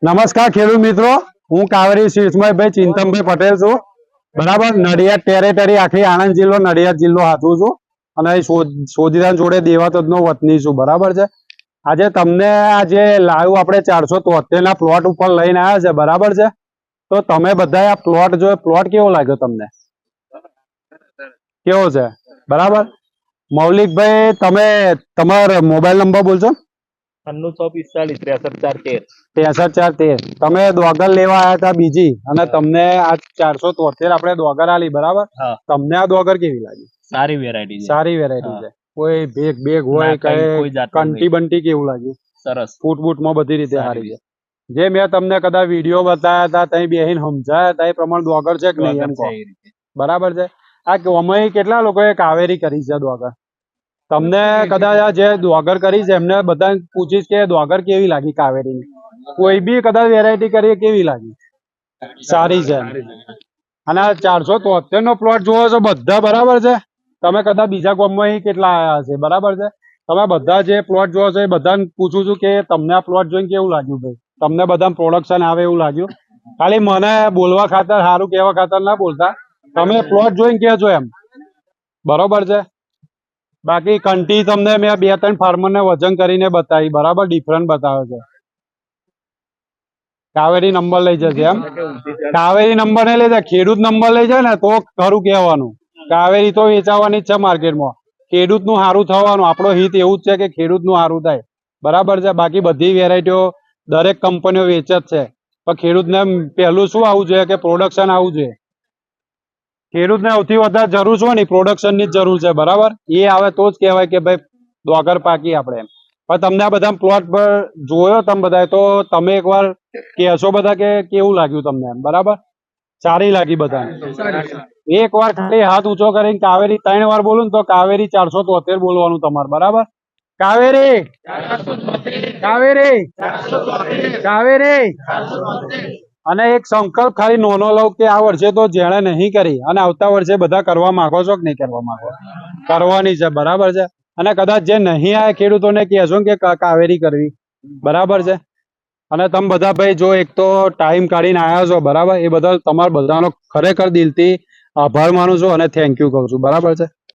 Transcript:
નમસ્કાર ખેડૂત મિત્રો, હું કાવેરી શીર્ષમયભાઈ ચિંતનભાઈ પટેલ છું. બરાબર, નડિયાદ ટેરેટરી આખી આણંદ જિલ્લો નડિયાદ જિલ્લો હાથું છું અને સોજીરાન જોડે દેવાતદ નો વતની છું. બરાબર છે. આજે તમને આજે લાઈવ આપણે 473 ના પ્લોટ ઉપર લઈને આવ્યા છે. બરાબર છે. તો તમે બધા આ પ્લોટ જો પ્લોટ કેવો લાગ્યો તમને? કેવો છે? બરાબર. મૌલિકભાઈ, તમે તમારો મોબાઈલ નંબર બોલશો? 9645433413. તમે દોગર લેવા આવ્યા હતા બીજી અને તમને આ 473 આપણે દોગર આલી. બરાબર. તમને આ દોગર કેવી લાગી? સારી વેરાયટી છે. સારી વેરાયટી છે. કોઈ ભેગ ભેગ હોય કંટી બંટી કેવું લાગ્યું? સરસ. ફૂટ ફૂટ માં બધી રીતે સારી છે. જે મેં તમને કદાચ વિડીયો બતાવ્યા હતા ત્યાં બેહીને સમજાયા હતા એ પ્રમાણે દોગર છે કે નહીં એમ કહો. બરાબર છે. આ અમે કેટલા લોકોએ કાવેરી કરી છે દોગર? તમને કદાચ આ જે દોગર કરી છે એમને બધા પૂછીશ કે દોગર કેવી લાગી કાવેરીની. કોઈ બી કદાચ વેરાયટી કરી કેવી લાગી? સારી છે. અને આ 473 નો પ્લોટ જોવો છો બધા. બરાબર છે. તમે કદાચ બીજા ગામમાં કેટલા આયા હશે. બરાબર છે. તમે બધા જે પ્લોટ જોવો છો એ બધાને પૂછું છું કે તમને આ પ્લોટ જોઈને કેવું લાગ્યું ભાઈ? તમને બધા પ્રોડક્શન આવે એવું લાગ્યું? ખાલી મને બોલવા ખાતર સારું કહેવા ખાતર ના બોલતા, તમે પ્લોટ જોઈને કહેજો એમ. બરોબર છે. બાકી કંટી તમને મેં 2-3 ફાર્મર ને વજન કરીને બતાવી. બરાબર, ડિફરન્ટ બતાવે છે. કાવેરી નંબર લઈ જશે એમ? કાવેરી નંબર નહીં લઈ જાય, ખેડૂત નંબર લઈ જાય ને તો ખરું કહેવાનું. કાવેરી તો વેચાવાની જ છે માર્કેટમાં. ખેડૂત નું સારું થવાનું. આપણો હિત એવું જ છે કે ખેડૂત નું સારું થાય. બરાબર છે. બાકી બધી વેરાયટીઓ દરેક કંપનીઓ વેચે જ છે, પણ ખેડૂતને પહેલું શું આવવું જોઈએ કે પ્રોડક્શન આવવું જોઈએ. ખેડૂતને સૌથી વધારે જરૂર છે ને પ્રોડક્શન ની જ જરૂર છે. બરાબર. એ આવે તો જ કહેવાય કે ભાઈ દોગર પાકી આપણે એમ. પણ તમને આ બધા પ્લોટ પર જોયો તમે બધા તો તમે એકવાર કહેશો બધા કે કેવું લાગ્યું તમને એમ. બરાબર. સારી લાગી બધા? એક વાર ખાલી હાથ ઊંચો કરીને કાવેરી 3 વાર બોલું ને તો કાવેરી 473 બોલવાનું તમારે. બરાબર. કાવેરી કાવેરી કાવેરી. અને એક સંકલ્પ ખાલી નોનો લઉં કે આ વર્ષે તો જેણે નહીં કરી અને આવતા વર્ષે બધા કરવા માંગો છો કે નહીં કરવા માંગો? કરવાની છે. બરાબર છે. અને કદાચ જે નહીં આવે ખેડૂતોને કહેશો કે કાવેરી કરવી. બરાબર છે. અને તમે બધા ભાઈ જો એક તો ટાઈમ કાઢીને આવ્યા છો. બરાબર. એ બદલ તમારા બધાનો ખરેખર દિલથી આભાર માનું છું અને થેન્ક યુ કહું છું. બરાબર છે.